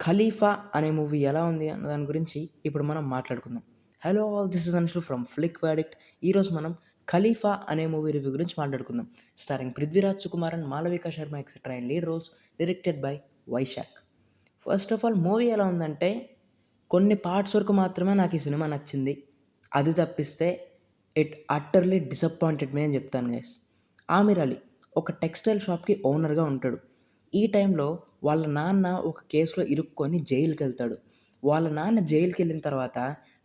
'ఖలీఫా' అనే మూవీ ఎలా ఉంది అన్న దాని గురించి ఇప్పుడు మనం మాట్లాడుకుందాం. Hello all this is Anshul from Flick Verdict. ఈరోజు మనం 'ఖలీఫా' అనే మూవీ రివ్యూ గురించి మాట్లాడుకుందాం. Starring 'Prithviraj Sukumaran', 'Malavika Sharma' etcetera in lead roles. Directed by Vysakh. First of all movie ఎలా ఉందంటే కొన్ని పార్ట్స్ వరకు మాత్రమే నాకు ఈ సినిమా నచ్చింది. అది తప్పిస్తే ఇట్ అట్టర్‌లీ డిసప్పాయింటెడ్ మీ అని చెప్తాను గైస్. ఆమిర్ అలీ ఒక టెక్స్టైల్ షాప్‌కి ఓనర్‌గా ఉంటాడు. ఈ టైంలో వాళ్ళ నాన్న ఒక కేస్‌లో ఇరుక్కొని జైలుకెళ్తాడు. వాళ్ళ నాన్న జైలుకెళ్ళిన తర్వాత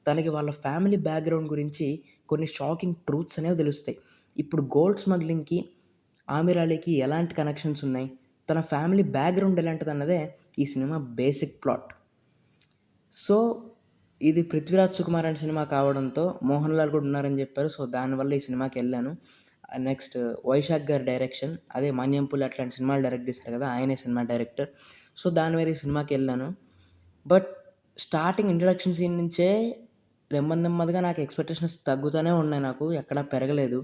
తనకి వాళ్ళ ఫ్యామిలీ బ్యాక్‌గ్రౌండ్ గురించి కొన్ని షాకింగ్ ట్రూత్స్ అనేవి తెలుస్తాయి. ఇప్పుడు గోల్డ్ స్మగ్లింగ్‌కి, ఆమిర్ అలీకి ఎలాంటి కనెక్షన్స్ ఉన్నాయి, తన ఫ్యామిలీ బ్యాక్‌గ్రౌండ్ ఎలాంటిదన్నదే ఈ సినిమా బేసిక్ ప్లాట్. సో, ఇది 'పృథ్వీరాజ్ సుకుమారన్' సినిమా కావడంతో 'మోహన్ లాల్' కూడా ఉన్నారని చెప్పారు. సో, దానివల్ల ఈ సినిమాకెళ్ళాను. నెక్స్ట్ వైశాఖ్ గారి డైరెక్షన్. అదే 'మన్యంపులి' అట్లాంటి సినిమాలు డైరెక్ట్ చేశారు కదా! ఆయనే సినిమా డైరెక్టర్. సో, దాని మీద ఈ సినిమాకెళ్ళాను. బట్ స్టార్టింగ్ ఇంట్రడక్షన్ సీన్ నుంచే నెమ్మదిగా నాకు ఎక్స్‌పెక్టేషన్స్ తగ్గుతూనే ఉన్నాయి నాకు. ఎక్కడా పెరగలేదు.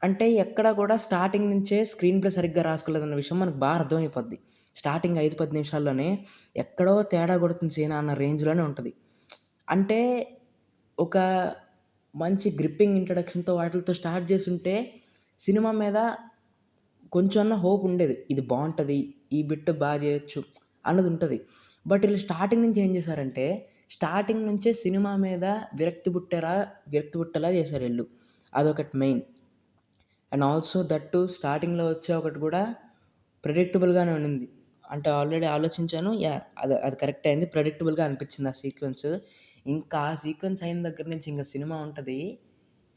అంటే ఎక్కడ కూడా స్టార్టింగ్ నుంచే స్క్రీన్ ప్లే సరిగ్గా రాసుకోలేదన్న విషయం మనకు అర్థమైపోద్ది. స్టార్టింగ్ 5, 10 నిమిషాల్లోనే ఎక్కడో తేడా కొడుతుంది సీన అన్న రేంజ్‌లోనే ఉంటది. అంటే ఒక మంచి గ్రిప్పింగ్ ఇంట్రడక్షన్‌తో వాటిలతో స్టార్ట్ చేసుంటే సినిమా మీద కొంచెమన్నా హోప్ ఉండేది. ఇది బావుంటది. ఈ బిట్ చేయొచ్చు అన్నదుంటది. బట్ ఈళ్ళు స్టార్టింగ్ నుంచి ఏం చేశారంటే, స్టార్టింగ్ నుంచే సినిమా మీద విరక్తి పుట్టేలా చేశారీళ్ళు. అదొకటి main. And also that two స్టార్టింగ్‌లో వచ్చే ఒకటి కూడా ప్రెడిక్టబుల్‌గానే ఉండింది. అంటే ఆల్రెడీ ఆలోచించాను. యాహ్! అది అది కరెక్టే అయింది. ప్రెడిక్టబుల్‌గా అనిపించింది ఆ సీక్వెన్స్. ఇంకా ఆ సీక్వెన్స్ అయిన దగ్గర నుంచి ఇంక సినిమా ఉంటది.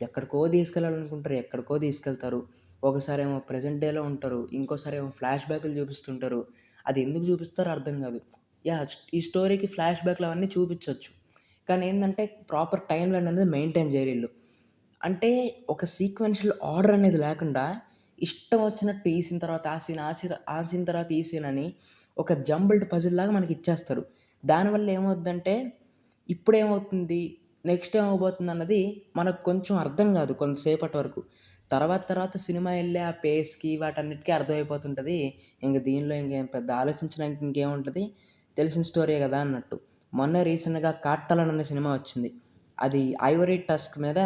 ఎక్కడికో తీసుకెళ్ళాలనుకుంటారు. ఎక్కడికో తీసుకెళ్తారు. ఒకసారేమో ప్రెజెంట్ డేలో ఉంటారు. ఇంకోసారేమో ఫ్లాష్ బ్యాకులు చూపిస్తుంటారు. అది ఎందుకు చూపిస్తారో అర్థం కాదు. యాహ్! ఈ స్టోరీకి ఫ్లాష్ బ్యాక్‌లు అవన్నీ చూపించొచ్చు. కానీ ఏందంటే ప్రాపర్ టైమ్ లైన్ అనేది మెయింటైన్ చేయరీళ్ళు. అంటే ఒక సీక్వెన్షియల్ ఆర్డర్ అనేది లేకుండా ఇష్టం వచ్చినట్టు ఈ సీన్ తర్వాత ఆ సీన్, ఆ సీన్ తర్వాత ఈ సీన్ అని ఒక జంబుల్డ్ పజిల్‌లాగా మనకిచ్చేస్తారు. దానివల్ల ఏమవుద్దంటే ఇప్పుడేమవుతుంది, నెక్స్ట్ ఏమవ్వబోతుందన్నది మనకు కొంచెం అర్థం కాదు కొంతసేపటి వరకు. తర్వాత సినిమా ఎళ్ళే ఆ పేస్‌కి వాటన్నిటికి అర్థమైపోతుంటది. ఇంక దీనిలో ఇంకేం పెద్ద ఆలోచించడానికి ఇంకేముంటది, తెలిసిన స్టోరీయే గదా అన్నట్టు. మొన్నే రీసెంట్‌గా 'కాట్టాలన్' అనే సినిమా వచ్చింది. అది ఐవరీ టస్క్ మీద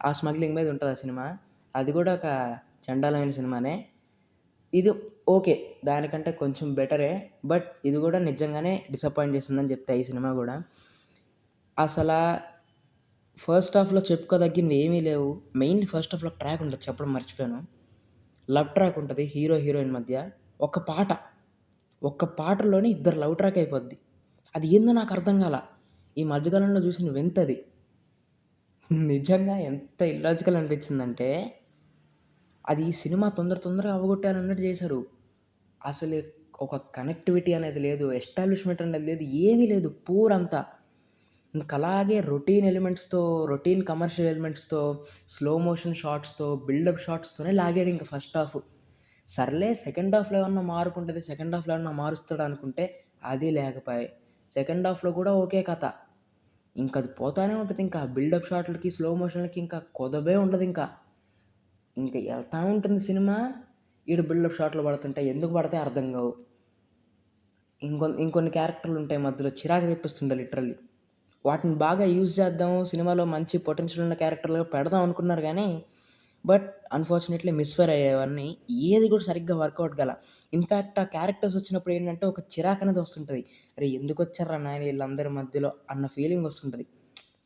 ఆ స్మగ్లింగ్ మీద ఉంటది ఆ సినిమా. అది గూడా ఒక చండాలమైన సినిమానే. ఇది ఓకే. దానికంటే కొంచెం బెటరే. బట్ ఇది గూడా నిజంగానే డిసప్పాయింట్ చేసిందని చెప్తా ఈ సినిమా గూడా. అసలా ఫస్ట్ హాఫ్‌లో చెప్పుకోదగ్గినవి ఏమీ లేవు. మెయిన్‌లీ ఫస్ట్ హాఫ్‌లో ట్రాక్ ఉంటది చెప్పడం మర్చిపోయాను. లవ్ ట్రాక్ ఉంటది హీరో, హీరోయిన్ మధ్య. ఒక పాట. ఒక్క పాటలోనే ఇద్దరు లవ్ ట్రాక్ అయిపోద్ది. అది ఏందో నాకు అర్థం కాల. ఈ మధ్య కాలంలో చూసిన వింతది. నిజంగా ఎంత ఇల్లాజికల్ అనిపించిందంటే, అది ఈ సినిమా తొందరగా అవగొట్టాలన్నట్టు చేశారు. అసలు ఒక కనెక్టివిటీ అనేది లేదు. ఎస్టాబ్లిష్‌మెంట్ అనేది లేదు. ఏమీ లేదు. పూర్ అంతా. ఇంకలాగే రొటీన్ కమర్షియల్ ఎలిమెంట్స్‌తో, స్లో మోషన్ షాట్స్‌తో, బిల్డప్ షాట్స్‌తోనే లాగాడింక ఫస్ట్ హాఫ్. సర్లే సెకండ్ హాఫ్‌లో ఏమన్నా మార్పుంటది. సెకండ్ హాఫ్‌లో ఏమన్నా మారుస్తాడనుకుంటే అది లేకపాయె. సెకండ్ హాఫ్‌లో కూడా ఒకే కథ. ఇంకది పోతానే ఉంటదింకా. బిల్డప్ షాట్‌లకి, స్లో మోషన్‌లకి ఇంకా కొదవే ఉండదింకా. ఇంక ఎళ్తా ఉంటుంది సినిమా. ఈడు బిల్డప్ షాట్‌లు పడుతుంటాయి. ఎందుకు పడతాయో అర్థం కావు. ఇంకొన్ని క్యారెక్టర్‌లుంటాయి మధ్యలో చిరాకు తెప్పిస్తుంటాయి లిటరల్లీ. వాటిని బాగా యూజ్ చేద్దాం, సినిమాలో మంచి పొటెన్షియల్ ఉన్న క్యారెక్టర్‌లుగా పెడదాం అనుకున్నారు గానీ, బట్ అన్‌ఫార్చునేట్‌లీ మిస్‌ఫైర్ అయ్యేవన్నీ. ఏది కూడా సరిగ్గా వర్కౌట్ కాల. ఇన్‌ఫాక్ట్ ఆ క్యారెక్టర్స్ వచ్చినప్పుడు ఏంటంటే ఒక చిరాకనేది వస్తుంటది. అరేయ్! ఎందుకొచ్చార్రా నాయన ఈళ్ళందరి మధ్యలో అన్న ఫీలింగ్ వస్తుంటది.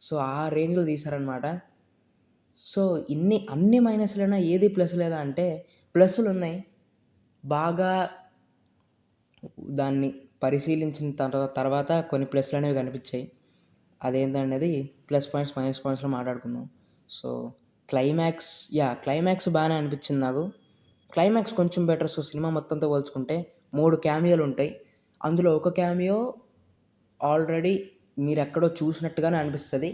సో, ఆ రేంజ్‌లో తీశారనమాట. సో, అన్ని మైనస్‌లేనా ఏది ప్లస్ లేదా అంటే ప్లస్సులున్నాయి. బాగా దాన్ని పరిశీలించిన తర్వాత కొన్ని ప్లస్‌లనేవి కనిపిచ్చాయి. అదేంటనేది ప్లస్ పాయింట్స్, మైనస్ పాయింట్స్‌లో మాట్లాడుకుందాం. సో, క్లైమాక్స్ బానే అనిపిచ్చింది నాకు. క్లైమాక్స్ కొంచెం బెటర్. సో, సినిమా మొత్తంతో పోల్చుకుంటే 3 క్యామియోలుంటాయి. అందులో ఒక క్యామియో ఆల్రెడీ మీరెక్కడో చూసినట్టుగానే అనిపిస్తది.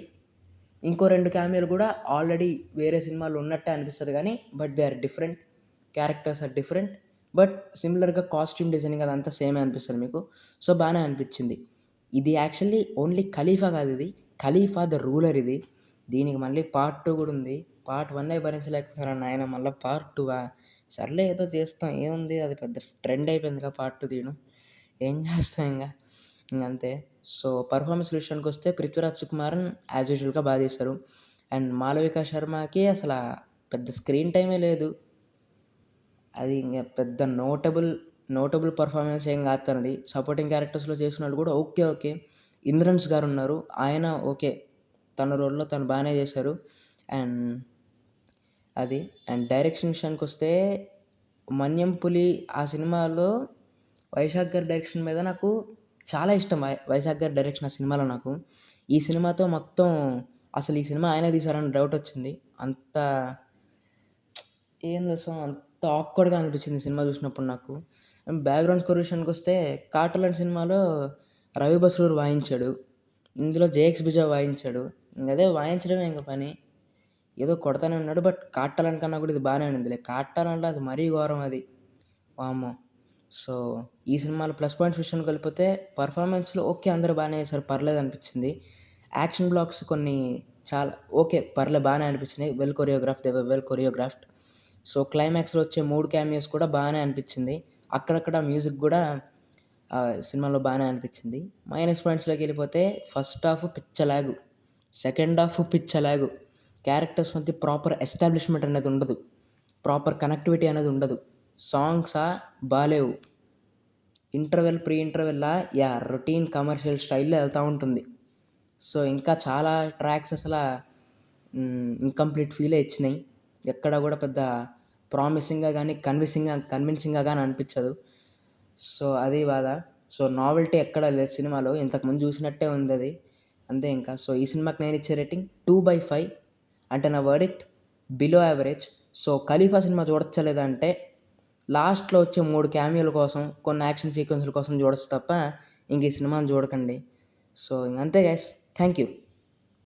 ఇంకో 2 క్యామియోలు గూడా ఆల్రెడీ వేరే సినిమాలో ఉన్నట్టే అనిపిస్తది గానీ, but they are different. Characters are different. But సిమిలర్‌గా కాస్ట్యూమ్ డిజైనింగ్ అదంతా సేమే అనిపిస్తది మీకు. సో, బానే అనిపిచ్చింది. ఇది యాక్చువల్లీ ఓన్లీ 'ఖలీఫా' కాదిది. 'ఖలీఫా ద రూలర్' ఇది. దీనికి మళ్ళీ పార్ట్ 2 గూడా ఉంది. పార్ట్ 1 భరించలేకపోయారా నాయన మళ్ళా పార్ట్ 2ఆ? సర్లే ఏదో తీస్తాం ఏముంది అది పెద్ద ట్రెండ్ అయిపోయిందిగా పార్ట్ 2 తీయడం. ఏం చేస్తాం ఇంగ. ఇంగంతే. సో, పెర్ఫార్మన్స్ విషయానికొస్తే 'పృథ్వీరాజ్ సుకుమారన్' యాజ్ యూజువల్‌గా చేశారు. అండ్ 'మాళవిక శర్మకి' పెద్ద స్క్రీన్ టైమే లేదు. అది ఇంగ పెద్ద నోటబుల్ పెర్ఫార్మన్స్ ఏం కాదు తనది. సపోర్టింగ్ క్యారెక్టర్స్‌లో చేసినోళ్ళు కూడా ఓకే. ఓకే. 'ఇంద్రన్స్' గారున్నారు. ఆయన ఓకే. తన రోల్‌లో తను బానే చేశారు. అండ్ అది. అండ్ డైరెక్షన్ విషయానికొస్తే 'మన్యం పులి' ఆ సినిమాలో వైశాఖ్ గారి డైరెక్షన్ మీద నాకు చాలా ఇష్టం. వైశాఖ్ గారి డైరెక్షన్ ఆ సినిమాలో నాకు. ఈ సినిమాతో మొత్తం అసలు ఈ సినిమా ఆయనే తీశారని డౌటొచ్చింది. అంత అంత ఆక్వర్డ్‌గా అనిపించింది ఈ సినిమా చూసినప్పుడు నాకు. అండ్ బ్యాక్‌గ్రౌండ్ స్కోర్ విషయానికొస్తే 'కాటలన్' సినిమాలో రవి బస్రూర్ వాయించాడు. ఇందులో జేఎక్స్ బిజా వాయించాడు. ఇంగదే వాయించడమే ఇంక పని. ఏదో కొడతానే ఉన్నాడు. బట్ 'కాటలన్' కన్నా కూడా ఇది బానే ఉండిందిలే. 'కాటలన్‌లో' అది మరీ ఘోరం అది. వామ్మో! సో, ఈ సినిమాలో ప్లస్ పాయింట్స్ విషయానికెళ్ళిపోతే పెర్ఫార్మన్స్‌లో ఓకే. అందరూ బానే చేశారు. పర్లేదనిపించింది. యాక్షన్ బ్లాక్స్ కొన్ని చాలా ఓకే. బానే అనిపించినాయి. They were well choreographed. So, క్లైమాక్స్‌లో వచ్చే 3 క్యామియోస్ కూడా బానే అనిపించింది. అక్కడక్కడ మ్యూజిక్ గూడా సినిమాలో బానే అనిపించింది. మైనస్ పాయింట్స్‌లోకెళ్ళిపోతే ఫస్ట్ హాఫ్ పిచ్చ లాగు. సెకండ్ హాఫ్ పిచ్చ లాగు. క్యారెక్టర్స్ మధ్య ప్రాపర్ ఎస్టాబ్లిష్‌మెంట్ అనేది ఉండదు. ప్రాపర్ కనెక్టివిటీ అనేది ఉండదు. సాంగ్సా బాలేవు. ప్రీ ఇంటర్వెల్‌లా రొటీన్ కమర్షియల్ స్టైల్‌లో ఎళ్తా ఉంటుంది. సో, ఇంకా చాలా ట్రాక్స్ ఇన్‌కంప్లీట్ ఫీలే ఇచ్చినాయి. ఎక్కడ గూడా పెద్ద ప్రామిసింగ్‌గా గానీ, కన్విన్సింగ్‌గా గానీ అనిపిచ్చదు. సో, అది బాధ. సో, నావెల్టీ ఎక్కడ లేదు సినిమాలో. ఇంతకుముందు చూసినట్టే ఉందది. అంతే ఇంకా. సో, ఈ సినిమాకి నేనిచ్చే రేటింగ్ 2/5. అంటే నా వర్డిక్ట్ బిలో యావరేజ్. సో, 'ఖలీఫా' సినిమా చూడొచ్చా లేదా అంటే, లాస్ట్‌లో వచ్చే 3 క్యామియోల కోసం, కొన్ని యాక్షన్ సీక్వెన్స్‌ల కోసం చూడొచ్చు తప్ప, ఇంక ఈ సినిమాని చూడకండి. సో, ఇంగంతే గైస్. Thank you.